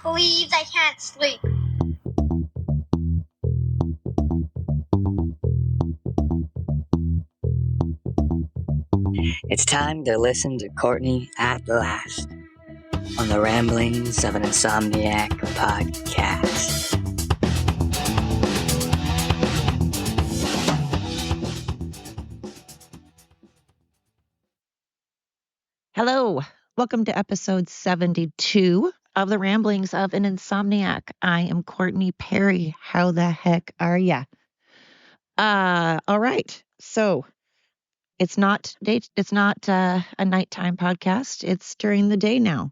Please, I can't sleep. It's time to listen to Courtney at last on the Ramblings of an Insomniac podcast. Hello, welcome to episode 72 of the Ramblings of an Insomniac. I am Courtney Perry. How the heck are ya? All right. So it's not a nighttime podcast. It's during the day now.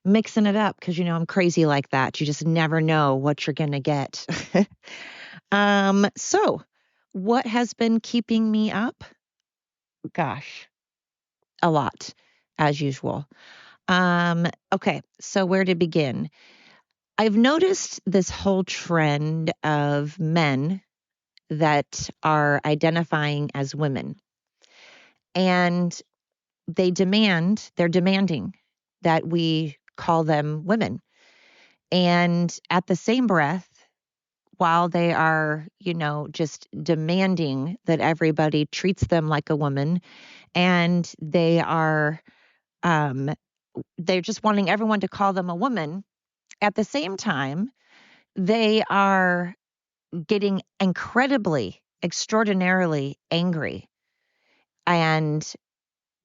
Mixing it up because I'm crazy like that. You just never know what you're gonna get. So what has been keeping me up? Gosh, a lot, as usual. Okay, so where to begin? I've noticed this whole trend of men that are identifying as women, and they're demanding that we call them women. And at the same breath, while they are, just demanding that everybody treats them like a woman, and they're just wanting everyone to call them a woman. At the same time, they are getting extraordinarily angry and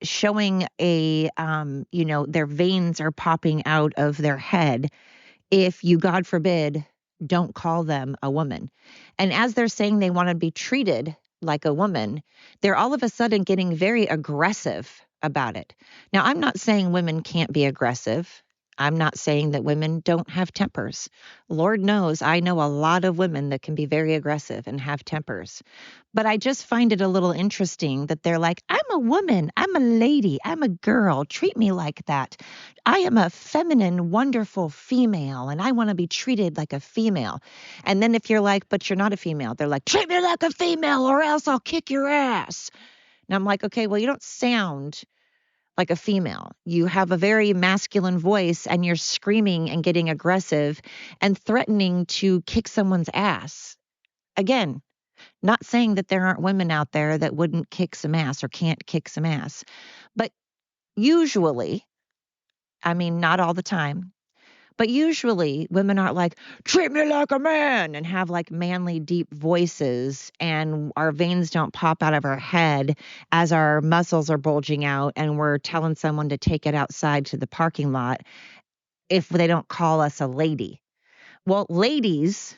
showing their veins are popping out of their head if you, God forbid, don't call them a woman. And as they're saying they want to be treated like a woman, they're all of a sudden getting very aggressive about it. Now, I'm not saying women can't be aggressive. I'm not saying that women don't have tempers. Lord knows I know a lot of women that can be very aggressive and have tempers. But I just find it a little interesting that they're like, I'm a woman, I'm a lady, I'm a girl, treat me like that. I am a feminine, wonderful female, and I want to be treated like a female. And then if you're like, but you're not a female, they're like, treat me like a female or else I'll kick your ass. And I'm like, okay, well, you don't sound like a female. You have a very masculine voice and you're screaming and getting aggressive and threatening to kick someone's ass. Again, not saying that there aren't women out there that wouldn't kick some ass or can't kick some ass, but usually, I mean, not all the time, but usually women aren't like, treat me like a man, and have like manly, deep voices, and our veins don't pop out of our head as our muscles are bulging out, and we're telling someone to take it outside to the parking lot if they don't call us a lady. Well, ladies,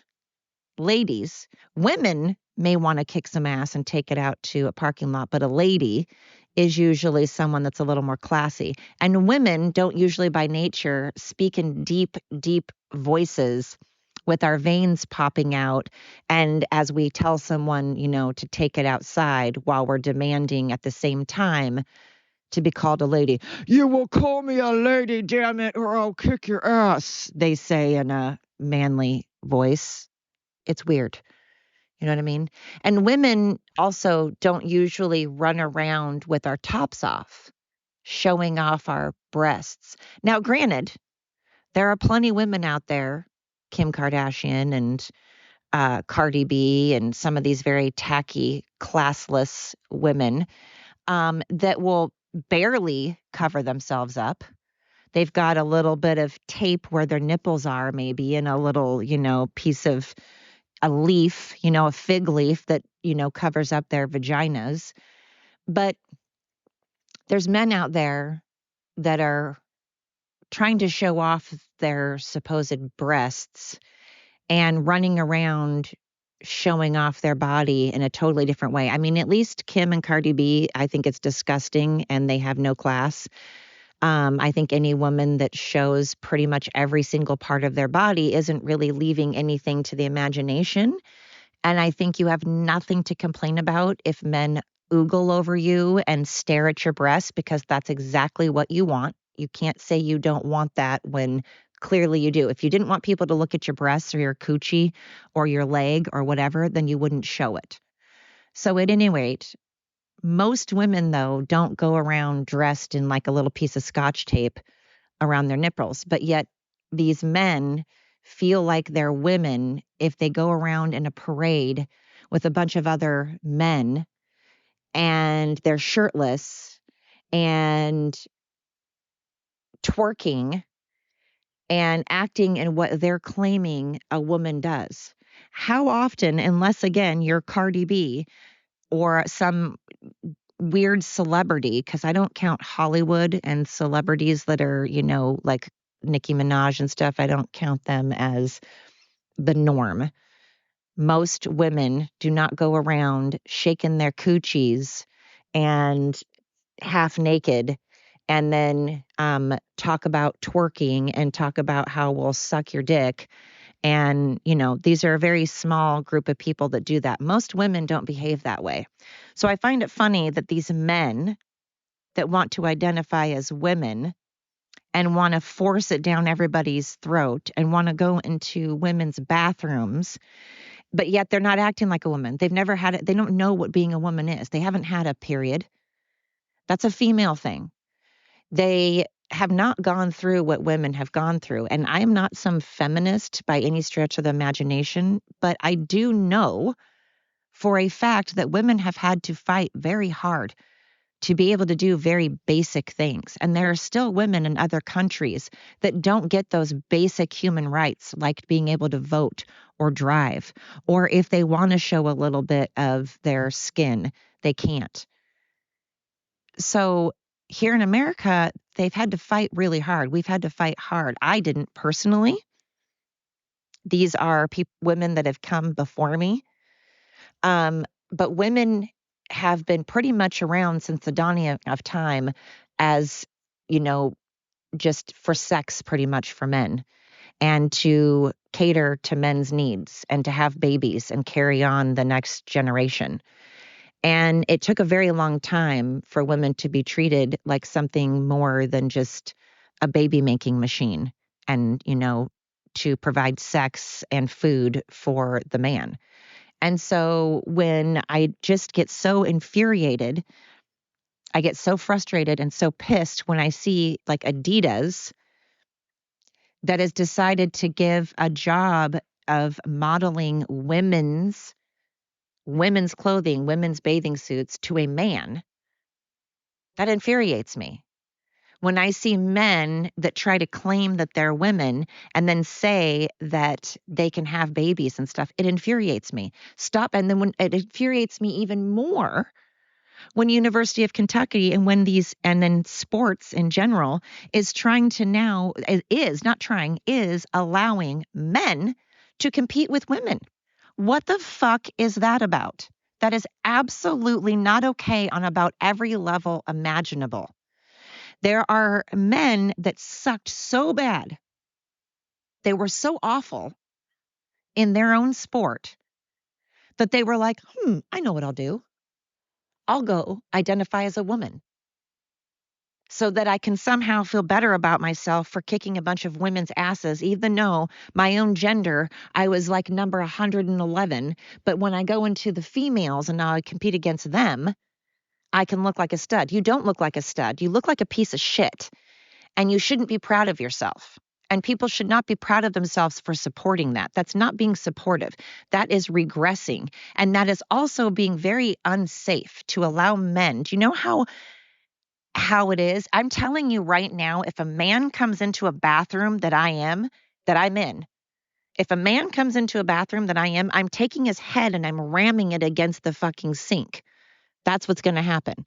women may want to kick some ass and take it out to a parking lot, but a lady is usually someone that's a little more classy. And women don't usually by nature speak in deep, deep voices with our veins popping out. And as we tell someone, to take it outside while we're demanding at the same time to be called a lady. You will call me a lady, damn it, or I'll kick your ass, they say in a manly voice. It's weird. You know what I mean? And women also don't usually run around with our tops off, showing off our breasts. Now, granted, there are plenty of women out there, Kim Kardashian and Cardi B and some of these very tacky, classless women that will barely cover themselves up. They've got a little bit of tape where their nipples are, maybe, and a little, piece of a leaf, a fig leaf that, covers up their vaginas. But there's men out there that are trying to show off their supposed breasts and running around showing off their body in a totally different way. I mean, at least Kim and Cardi B, I think it's disgusting and they have no class. I think any woman that shows pretty much every single part of their body isn't really leaving anything to the imagination. And I think you have nothing to complain about if men oogle over you and stare at your breasts, because that's exactly what you want. You can't say you don't want that when clearly you do. If you didn't want people to look at your breasts or your coochie or your leg or whatever, then you wouldn't show it. So at any rate, most women, though, don't go around dressed in like a little piece of scotch tape around their nipples, but yet these men feel like they're women if they go around in a parade with a bunch of other men and they're shirtless and twerking and acting in what they're claiming a woman does. How often, unless again, you're Cardi B or some weird celebrity, because I don't count Hollywood and celebrities that are, like Nicki Minaj and stuff, I don't count them as the norm. Most women do not go around shaking their coochies and half naked and then talk about twerking and talk about how we'll suck your dick. And, these are a very small group of people that do that. Most women don't behave that way. So I find it funny that these men that want to identify as women and want to force it down everybody's throat and want to go into women's bathrooms, but yet they're not acting like a woman. They've never had it. They don't know what being a woman is. They haven't had a period. That's a female thing. They have not gone through what women have gone through. And I am not some feminist by any stretch of the imagination, but I do know for a fact that women have had to fight very hard to be able to do very basic things. And there are still women in other countries that don't get those basic human rights, like being able to vote or drive, or if they want to show a little bit of their skin, they can't. So here in America, they've had to fight really hard. We've had to fight hard. I didn't personally. These are women that have come before me. But women have been pretty much around since the dawning of time as, just for sex, pretty much for men, and to cater to men's needs and to have babies and carry on the next generation. And it took a very long time for women to be treated like something more than just a baby making machine and, to provide sex and food for the man. And so when I just get so infuriated, I get so frustrated and so pissed when I see like Addidas that has decided to give a job of modeling women's clothing, women's bathing suits to a man. That infuriates me. When I see men that try to claim that they're women and then say that they can have babies and stuff, it infuriates me. Stop. And then when it infuriates me even more when University of Kentucky and then sports in general is trying to now, is allowing men to compete with women. What the fuck is that about? That is absolutely not okay on about every level imaginable. There are men that sucked so bad. They were so awful in their own sport that they were like, I know what I'll do. I'll go identify as a woman so that I can somehow feel better about myself for kicking a bunch of women's asses, even though my own gender, I was like number 111. But when I go into the females and now I compete against them, I can look like a stud. You don't look like a stud. You look like a piece of shit. And you shouldn't be proud of yourself. And people should not be proud of themselves for supporting that. That's not being supportive. That is regressing. And that is also being very unsafe to allow men. Do you know how it is? I'm telling you right now, if a man comes into a bathroom that I'm in, if a man comes into a bathroom that I'm taking his head and I'm ramming it against the fucking sink. That's what's going to happen.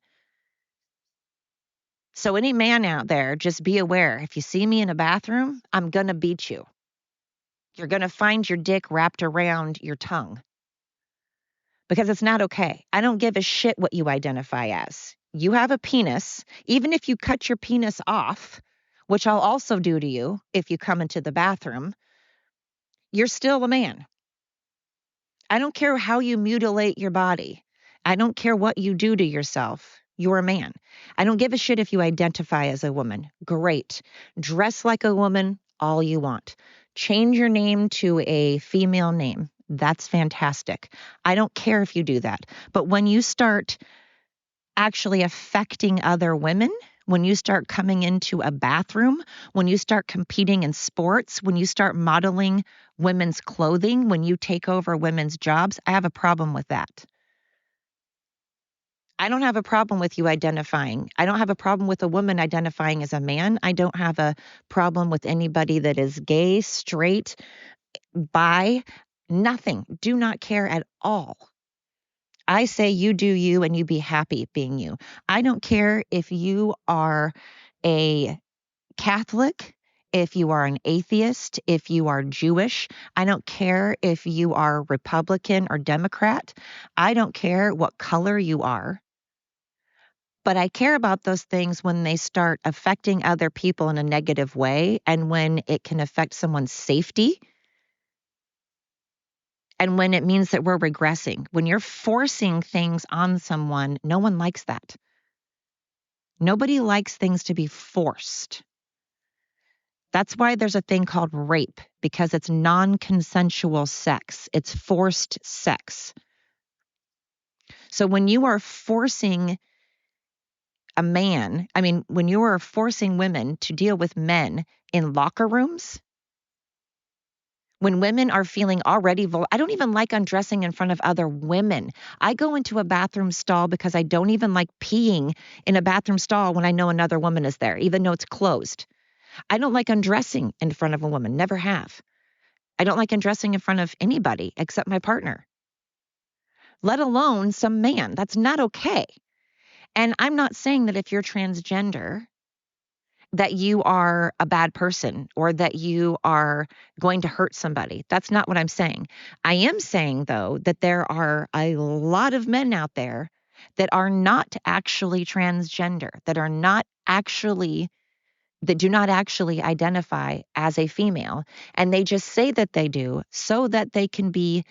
So any man out there, just be aware. If you see me in a bathroom, I'm going to beat you. You're going to find your dick wrapped around your tongue because it's not okay. I don't give a shit what you identify as. You have a penis. Even if you cut your penis off, which I'll also do to you if you come into the bathroom, you're still a man. I don't care how you mutilate your body. I don't care what you do to yourself. You're a man. I don't give a shit if you identify as a woman. Great. Dress like a woman all you want. Change your name to a female name. That's fantastic. I don't care if you do that. But when you start actually affecting other women, when you start coming into a bathroom, when you start competing in sports, when you start modeling women's clothing, when you take over women's jobs, I have a problem with that. I don't have a problem with you identifying. I don't have a problem with a woman identifying as a man. I don't have a problem with anybody that is gay, straight, bi, nothing. Do not care at all. I say you do you and you be happy being you. I don't care if you are a Catholic, if you are an atheist, if you are Jewish. I don't care if you are Republican or Democrat. I don't care what color you are. But I care about those things when they start affecting other people in a negative way and when it can affect someone's safety and when it means that we're regressing. When you're forcing things on someone, no one likes that. Nobody likes things to be forced. That's why there's a thing called rape, because it's non-consensual sex. It's forced sex. So when you are forcing when you are forcing women to deal with men in locker rooms, when women are feeling already I don't even like undressing in front of other women. I go into a bathroom stall because I don't even like peeing in a bathroom stall when I know another woman is there, even though it's closed. I don't like undressing in front of a woman, never have. I don't like undressing in front of anybody except my partner, let alone some man. That's not okay. And I'm not saying that if you're transgender, that you are a bad person or that you are going to hurt somebody. That's not what I'm saying. I am saying, though, that there are a lot of men out there that are not actually transgender, that do not actually identify as a female. And they just say that they do so that they can be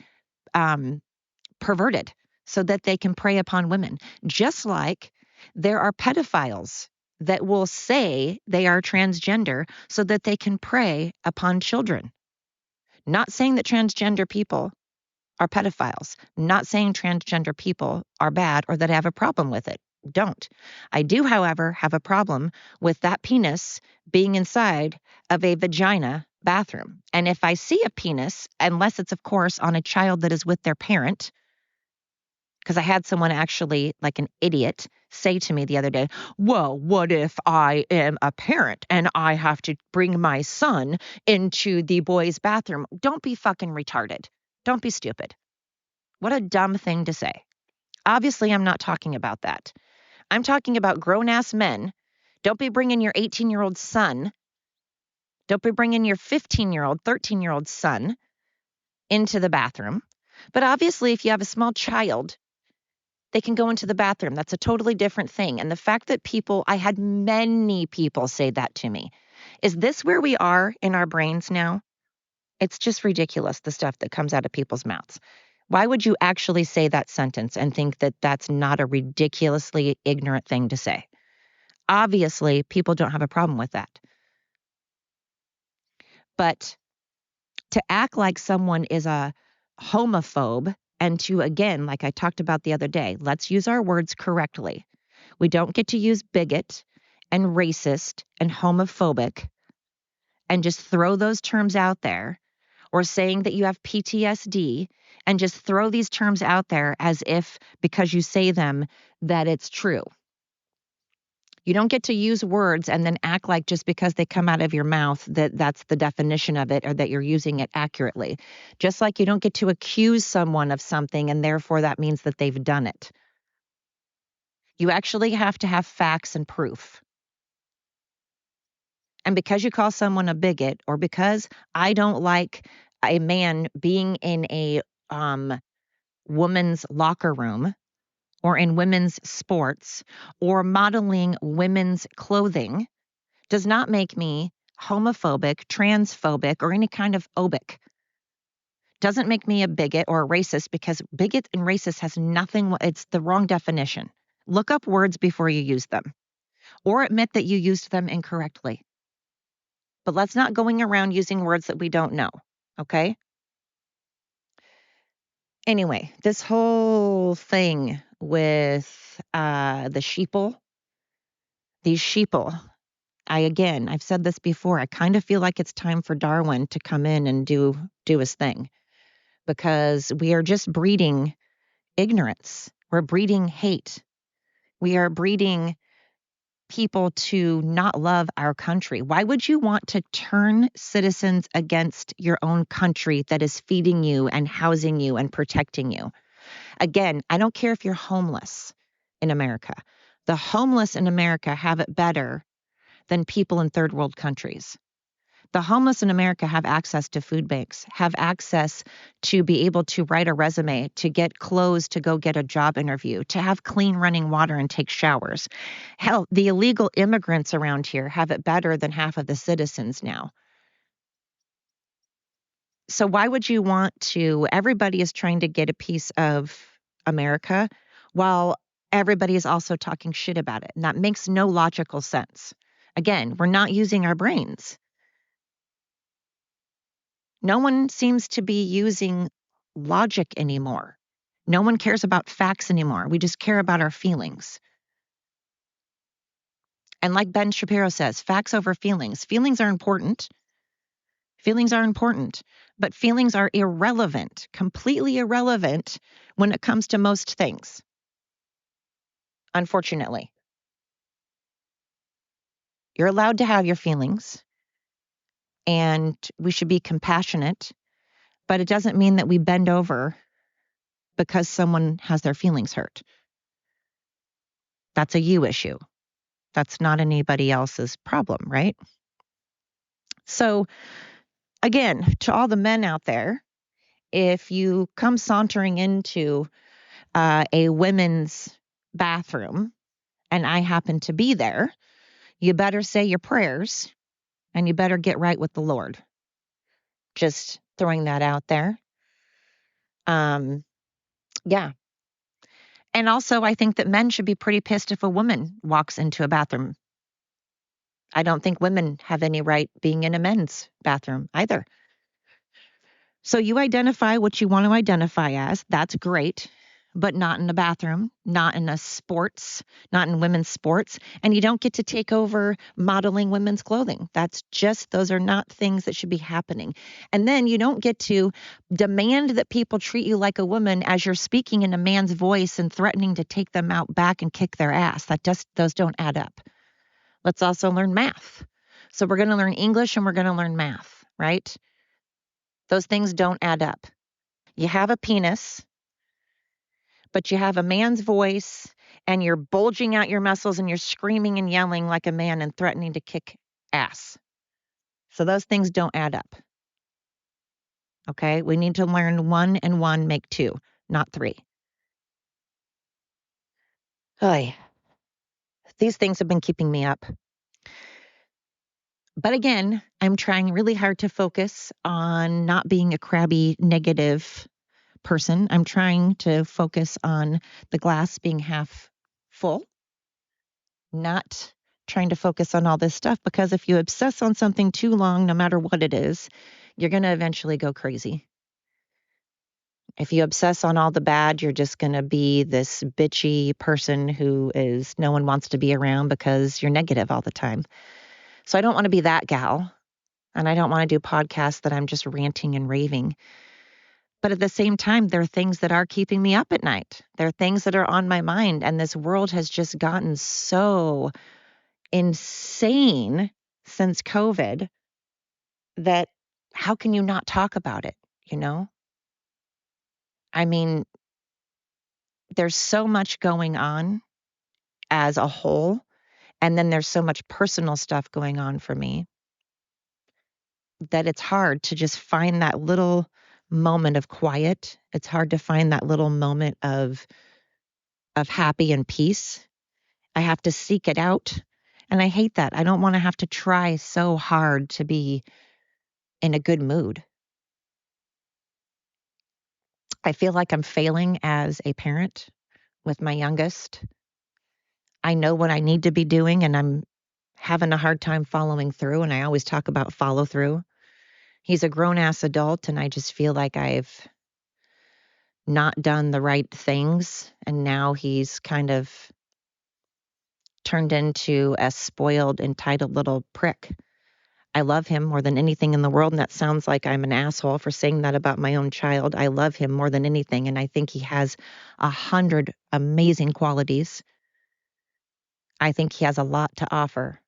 perverted, so that they can prey upon women. Just like there are pedophiles that will say they are transgender so that they can prey upon children. Not saying that transgender people are pedophiles, not saying transgender people are bad or that I have a problem with it. Don't. I do, however, have a problem with that penis being inside of a vagina bathroom. And if I see a penis, unless it's, of course, on a child that is with their parent, because I had someone actually, like an idiot, say to me the other day, well, what if I am a parent and I have to bring my son into the boys' bathroom? Don't be fucking retarded. Don't be stupid. What a dumb thing to say. Obviously, I'm not talking about that. I'm talking about grown-ass men. Don't be bringing your 18-year-old son. Don't be bringing your 15-year-old, 13-year-old son into the bathroom. But obviously, if you have a small child, they can go into the bathroom. That's a totally different thing. And the fact that I had many people say that to me. Is this where we are in our brains now? It's just ridiculous, the stuff that comes out of people's mouths. Why would you actually say that sentence and think that that's not a ridiculously ignorant thing to say? Obviously, people don't have a problem with that. But to act like someone is a homophobe and to, again, like I talked about the other day, let's use our words correctly. We don't get to use bigot and racist and homophobic and just throw those terms out there, or saying that you have PTSD and just throw these terms out there as if because you say them that it's true. You don't get to use words and then act like just because they come out of your mouth that that's the definition of it or that you're using it accurately. Just like you don't get to accuse someone of something and therefore that means that they've done it. You actually have to have facts and proof. And because you call someone a bigot, or because I don't like a man being in a woman's locker room or in women's sports or modeling women's clothing, does not make me homophobic, transphobic, or any kind of phobic. Doesn't make me a bigot or a racist, because bigot and racist has nothing, it's the wrong definition. Look up words before you use them, or admit that you used them incorrectly. But let's not going around using words that we don't know, okay? Anyway, this whole thing with the sheeple, These sheeple. I've said this before. I kind of feel like it's time for Darwin to come in and do his thing, because we are just breeding ignorance. We're breeding hate. We are breeding people to not love our country. Why would you want to turn citizens against your own country that is feeding you and housing you and protecting you? Again, I don't care if you're homeless in America. The homeless in America have it better than people in third world countries. The homeless in America have access to food banks, have access to be able to write a resume, to get clothes, to go get a job interview, to have clean running water and take showers. Hell, the illegal immigrants around here have it better than half of the citizens now. So why would you want to? Everybody is trying to get a piece of America while everybody is also talking shit about it. And that makes no logical sense. Again, we're not using our brains. No one seems to be using logic anymore. No one cares about facts anymore. We just care about our feelings. And like Ben Shapiro says, facts over feelings. Feelings are important. Feelings are important, but feelings are irrelevant, completely irrelevant when it comes to most things, unfortunately. You're allowed to have your feelings, and we should be compassionate, but it doesn't mean that we bend over because someone has their feelings hurt. That's a you issue. That's not anybody else's problem, right? So, again, to all the men out there, if you come sauntering into a women's bathroom and I happen to be there, you better say your prayers and you better get right with the Lord. Just throwing that out there. Yeah. And also, I think that men should be pretty pissed if a woman walks into a bathroom. I don't think women have any right being in a men's bathroom either. So you identify what you want to identify as. That's great, but not in a bathroom, not in not in women's sports. And you don't get to take over modeling women's clothing. Those are not things that should be happening. And then you don't get to demand that people treat you like a woman as you're speaking in a man's voice and threatening to take them out back and kick their ass. Those don't add up. Let's also learn math. So we're going to learn English and we're going to learn math, right? Those things don't add up. You have a penis, but you have a man's voice and you're bulging out your muscles and you're screaming and yelling like a man and threatening to kick ass. So those things don't add up. Okay? We need to learn 1 and 1 make 2, not 3. Oy. These things have been keeping me up. But again, I'm trying really hard to focus on not being a crabby, negative person. I'm trying to focus on the glass being half full, not trying to focus on all this stuff, because if you obsess on something too long, no matter what it is, you're going to eventually go crazy. If you obsess on all the bad, you're just going to be this bitchy person who no one wants to be around because you're negative all the time. So I don't want to be that gal, and I don't want to do podcasts that I'm just ranting and raving. But at the same time, there are things that are keeping me up at night. There are things that are on my mind, and this world has just gotten so insane since COVID that how can you not talk about it, you know? I mean, there's so much going on as a whole, and then there's so much personal stuff going on for me that it's hard to just find that little moment of quiet. It's hard to find that little moment of happy and peace. I have to seek it out, and I hate that. I don't want to have to try so hard to be in a good mood. I feel like I'm failing as a parent with my youngest. I know what I need to be doing, and I'm having a hard time following through. And I always talk about follow through. He's a grown ass adult, and I just feel like I've not done the right things. And now he's kind of turned into a spoiled, entitled little prick. I love him more than anything in the world, and that sounds like I'm an asshole for saying that about my own child. I love him more than anything, and I think he has 100 amazing qualities. I think he has a lot to offer,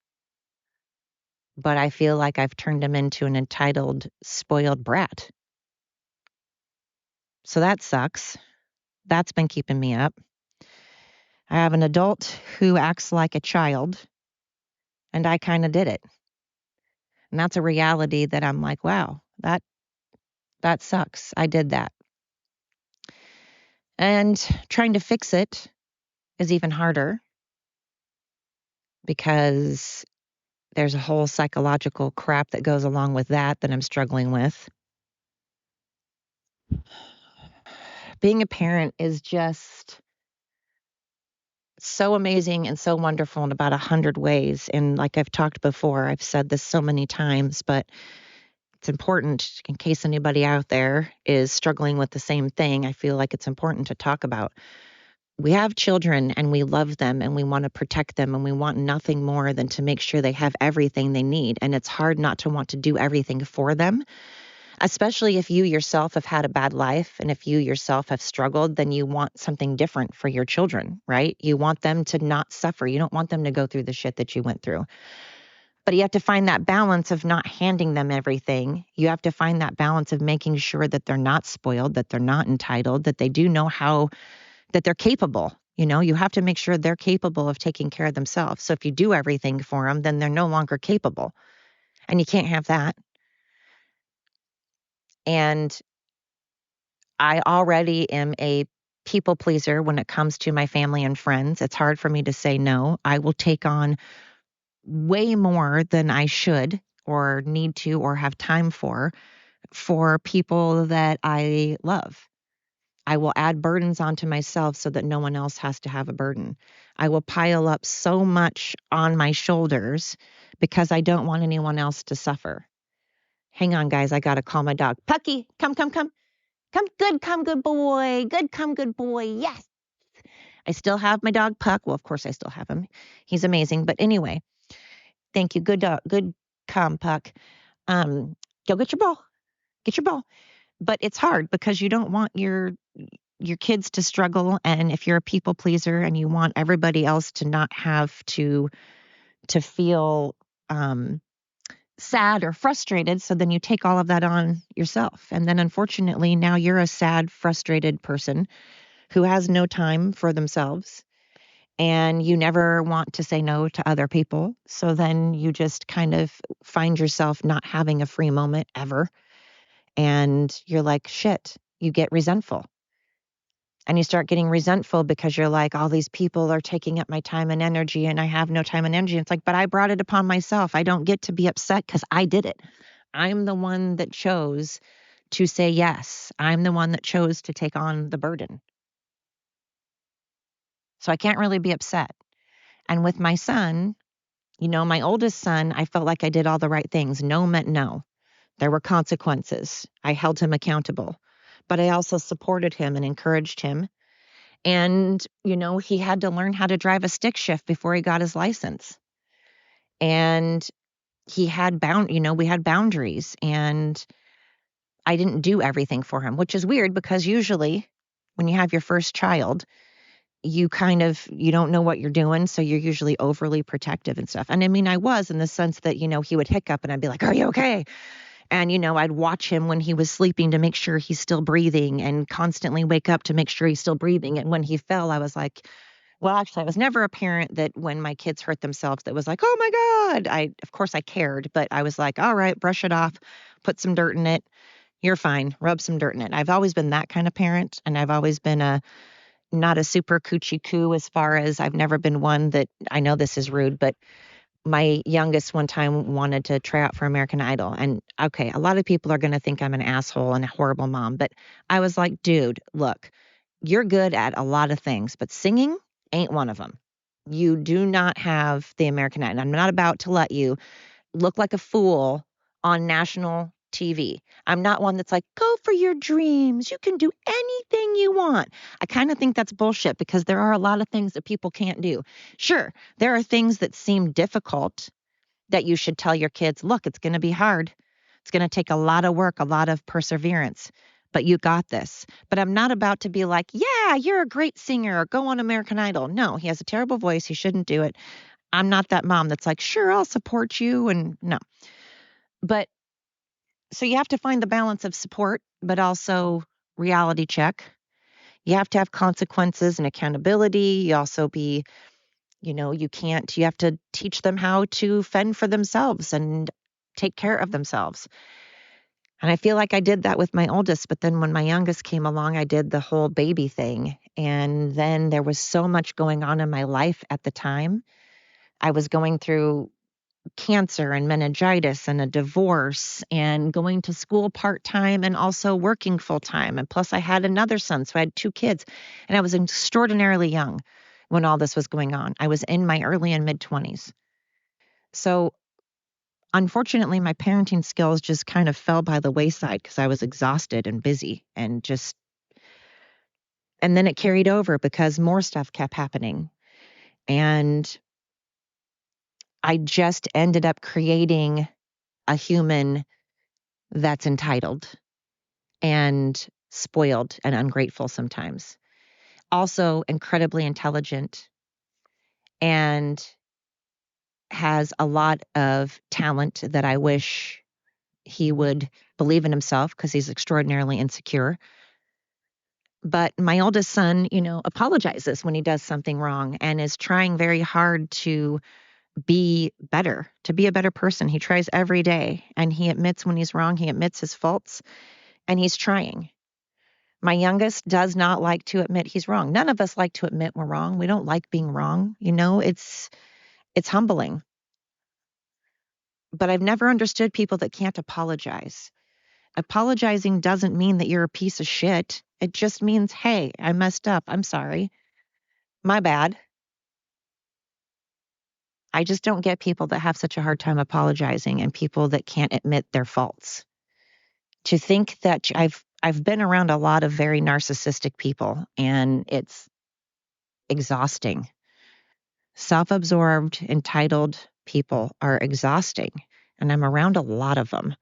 but I feel like I've turned him into an entitled, spoiled brat. So that sucks. That's been keeping me up. I have an adult who acts like a child, and I kind of did it. And that's a reality that I'm like, wow, that sucks. I did that. And trying to fix it is even harder because there's a whole psychological crap that goes along with that I'm struggling with. Being a parent is just so amazing and so wonderful in about 100 ways. And like I've talked before, I've said this so many times, but it's important in case anybody out there is struggling with the same thing. I feel like it's important to talk about. We have children and we love them and we want to protect them and we want nothing more than to make sure they have everything they need. And it's hard not to want to do everything for them, especially if you yourself have had a bad life and if you yourself have struggled, then you want something different for your children, right? You want them to not suffer. You don't want them to go through the shit that you went through. But you have to find that balance of not handing them everything. You have to find that balance of making sure that they're not spoiled, that they're not entitled, that they do know how, that they're capable. You know, you have to make sure they're capable of taking care of themselves. So if you do everything for them, then they're no longer capable. And you can't have that. And I already am a people pleaser when it comes to my family and friends. It's hard for me to say no. I will take on way more than I should or need to or have time for people that I love. I will add burdens onto myself so that no one else has to have a burden. I will pile up so much on my shoulders because I don't want anyone else to suffer. Hang on, guys. I got to call my dog. Pucky, come, come, come. Come, good boy. Good boy. Yes. I still have my dog, Puck. Well, of course, I still have him. He's amazing. But anyway, thank you. Good dog. Good, come, Puck. Go get your ball. Get your ball. But it's hard because you don't want your kids to struggle, and if you're a people pleaser and you want everybody else to not have to feel sad or frustrated, so then you take all of that on yourself, and then unfortunately now you're a sad, frustrated person who has no time for themselves, and you never want to say no to other people, so then you just kind of find yourself not having a free moment ever, and you're like, shit, you get resentful. And you start getting resentful because you're like, all these people are taking up my time and energy and I have no time and energy. It's like, but I brought it upon myself. I don't get to be upset because I did it. I'm the one that chose to say yes. I'm the one that chose to take on the burden. So I can't really be upset. And with my son, you know, my oldest son, I felt like I did all the right things. No meant no. There were consequences. I held him accountable, but I also supported him and encouraged him. And, you know, he had to learn how to drive a stick shift before he got his license. And he had we had boundaries, and I didn't do everything for him, which is weird because usually when you have your first child, you don't know what you're doing. So you're usually overly protective and stuff. And I mean, I was in the sense that, you know, he would hiccup and I'd be like, are you okay? And, you know, I'd watch him when he was sleeping to make sure he's still breathing and constantly wake up to make sure he's still breathing. And when he fell, I was like, well, actually, I was never a parent that when my kids hurt themselves, that was like, oh my God. Of course I cared, but I was like, all right, brush it off, put some dirt in it. You're fine. Rub some dirt in it. I've always been that kind of parent. And I've always been not a super coochie coo as far as I've never been one that, I know this is rude, but my youngest one time wanted to try out for American Idol. And okay, a lot of people are going to think I'm an asshole and a horrible mom, but I was like, dude, look, you're good at a lot of things, but singing ain't one of them. You do not have the American Idol. I'm not about to let you look like a fool on national TV. I'm not one that's like, go for your dreams. You can do anything you want. I kind of think that's bullshit because there are a lot of things that people can't do. Sure, there are things that seem difficult that you should tell your kids, look, it's going to be hard. It's going to take a lot of work, a lot of perseverance, but you got this. But I'm not about to be like, yeah, you're a great singer or go on American Idol. No, he has a terrible voice. He shouldn't do it. I'm not that mom that's like, sure, I'll support you. And no. But so you have to find the balance of support, but also reality check. You have to have consequences and accountability. You also be, you have to teach them how to fend for themselves and take care of themselves. And I feel like I did that with my oldest, but then when my youngest came along, I did the whole baby thing. And then there was so much going on in my life at the time. I was going through cancer and meningitis and a divorce and going to school part-time and also working full-time. And plus I had another son, so I had 2 kids. And I was extraordinarily young when all this was going on. I was in my early and mid-20s. So unfortunately, my parenting skills just kind of fell by the wayside because I was exhausted and busy and then it carried over because more stuff kept happening. And I just ended up creating a human that's entitled and spoiled and ungrateful sometimes. Also incredibly intelligent and has a lot of talent that I wish he would believe in himself because he's extraordinarily insecure. But my oldest son, apologizes when he does something wrong and is trying very hard to be better, to be a better person. He tries every day and he admits when he's wrong, he admits his faults, and he's trying. My youngest does not like to admit he's wrong. None of us like to admit we're wrong. We don't like being wrong. It's humbling. But I've never understood people that can't apologize. Apologizing doesn't mean that you're a piece of shit. It just means, hey, I messed up. I'm sorry. My bad. I just don't get people that have such a hard time apologizing and people that can't admit their faults. To think that I've been around a lot of very narcissistic people and it's exhausting. Self-absorbed, entitled people are exhausting, and I'm around a lot of them.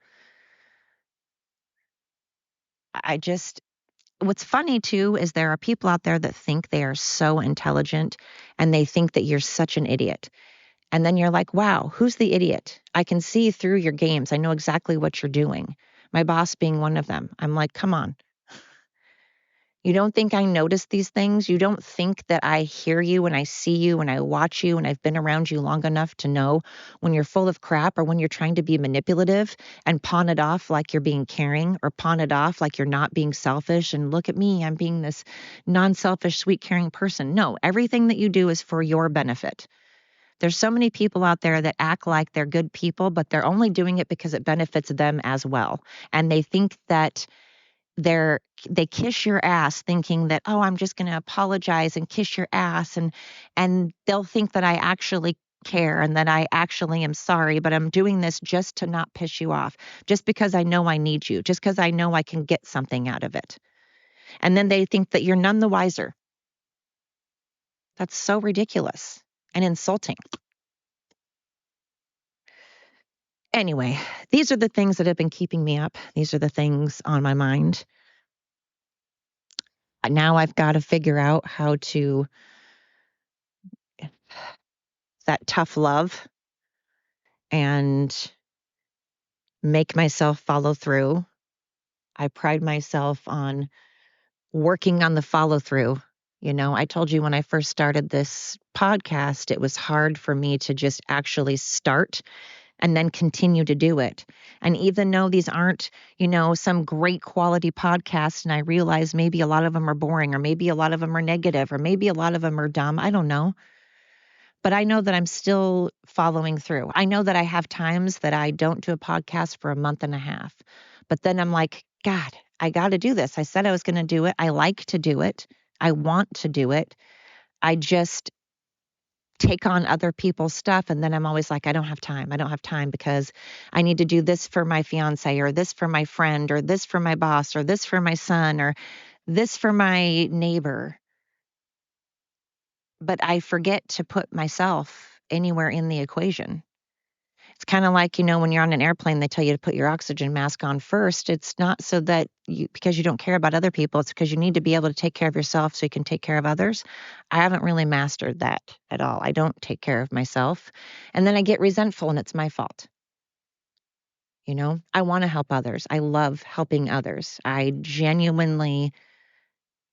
What's funny too is there are people out there that think they are so intelligent and they think that you're such an idiot. And then you're like, wow, who's the idiot? I can see through your games. I know exactly what you're doing. My boss being one of them. I'm like, come on. You don't think I notice these things? You don't think that I hear you and I see you and I watch you and I've been around you long enough to know when you're full of crap or when you're trying to be manipulative and pawn it off like you're being caring or pawn it off like you're not being selfish and look at me, I'm being this non-selfish, sweet, caring person. No, everything that you do is for your benefit. There's so many people out there that act like they're good people, but they're only doing it because it benefits them as well. And they think that they kiss your ass thinking that, oh, I'm just going to apologize and kiss your ass. And they'll think that I actually care and that I actually am sorry, but I'm doing this just to not piss you off, just because I know I need you, just because I know I can get something out of it. And then they think that you're none the wiser. That's so ridiculous and insulting. Anyway, these are the things that have been keeping me up. These are the things on my mind. Now I've got to figure out how to that tough love and make myself follow through. I pride myself on working on the follow through. I told you when I first started this podcast, it was hard for me to just actually start and then continue to do it. And even though these aren't, some great quality podcasts, and I realize maybe a lot of them are boring, or maybe a lot of them are negative, or maybe a lot of them are dumb, I don't know. But I know that I'm still following through. I know that I have times that I don't do a podcast for a month and a half. But then I'm like, God, I got to do this. I said I was going to do it. I like to do it. I want to do it. I just take on other people's stuff. And then I'm always like, I don't have time. I don't have time because I need to do this for my fiance, or this for my friend, or this for my boss, or this for my son, or this for my neighbor. But I forget to put myself anywhere in the equation. It's kind of like, when you're on an airplane, they tell you to put your oxygen mask on first. It's not so that because you don't care about other people, it's because you need to be able to take care of yourself so you can take care of others. I haven't really mastered that at all. I don't take care of myself. And then I get resentful and it's my fault. I want to help others. I love helping others. I genuinely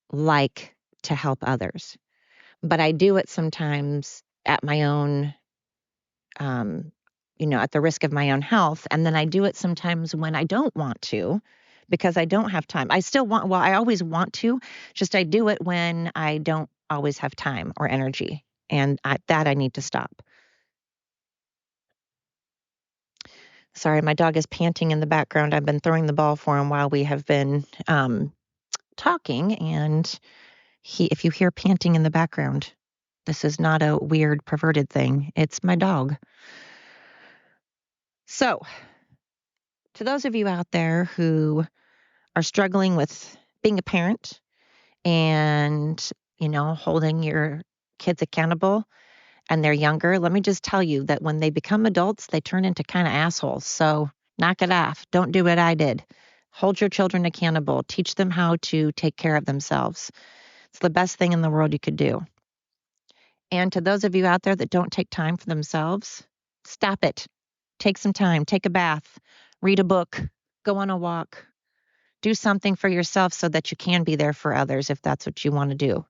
like to help others, but I do it sometimes at my own at the risk of my own health. And then I do it sometimes when I don't want to because I don't have time. I always want to, just I do it when I don't always have time or energy. And I need to stop. Sorry, my dog is panting in the background. I've been throwing the ball for him while we have been talking. And if you hear panting in the background, this is not a weird, perverted thing. It's my dog. So, to those of you out there who are struggling with being a parent and, holding your kids accountable and they're younger, let me just tell you that when they become adults, they turn into kind of assholes. So knock it off. Don't do what I did. Hold your children accountable. Teach them how to take care of themselves. It's the best thing in the world you could do. And to those of you out there that don't take time for themselves, stop it. Take some time. Take a bath. Read a book. Go on a walk. Do something for yourself so that you can be there for others if that's what you want to do.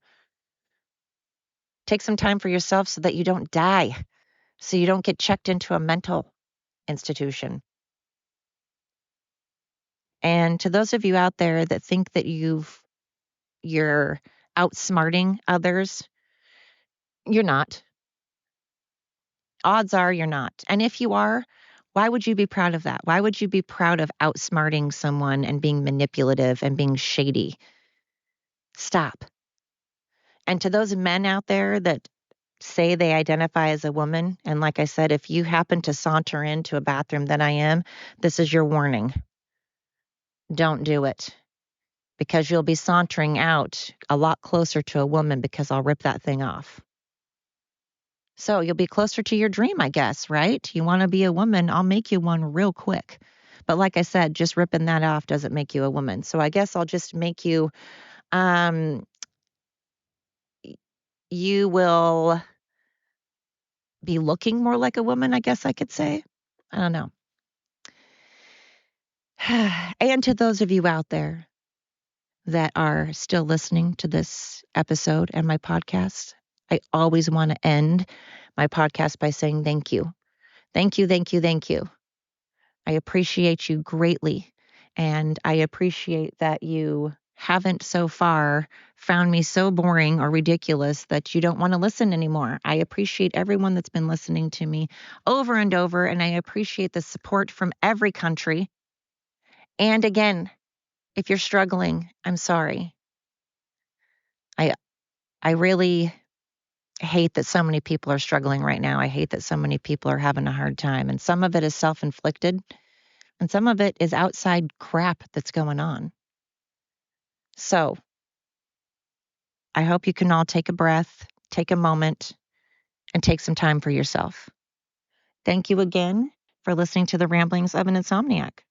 Take some time for yourself so that you don't die, so you don't get checked into a mental institution. And to those of you out there that think that you're outsmarting others, you're not. Odds are you're not. And if you are, why would you be proud of that? Why would you be proud of outsmarting someone and being manipulative and being shady? Stop. And to those men out there that say they identify as a woman, and like I said, if you happen to saunter into a bathroom that I am, this is your warning. Don't do it, because you'll be sauntering out a lot closer to a woman because I'll rip that thing off. So you'll be closer to your dream, I guess, right? You want to be a woman, I'll make you one real quick. But like I said, just ripping that off doesn't make you a woman. So I guess I'll just make you, you will be looking more like a woman, I guess I could say. I don't know. And to those of you out there that are still listening to this episode and my podcast, I always want to end my podcast by saying thank you. Thank you, thank you, thank you. I appreciate you greatly. And I appreciate that you haven't so far found me so boring or ridiculous that you don't want to listen anymore. I appreciate everyone that's been listening to me over and over. And I appreciate the support from every country. And again, if you're struggling, I'm sorry. I really hate that so many people are struggling right now. I hate that so many people are having a hard time. And some of it is self-inflicted, and some of it is outside crap that's going on. So I hope you can all take a breath, take a moment, and take some time for yourself. Thank you again for listening to the Ramblings of an Insomniac.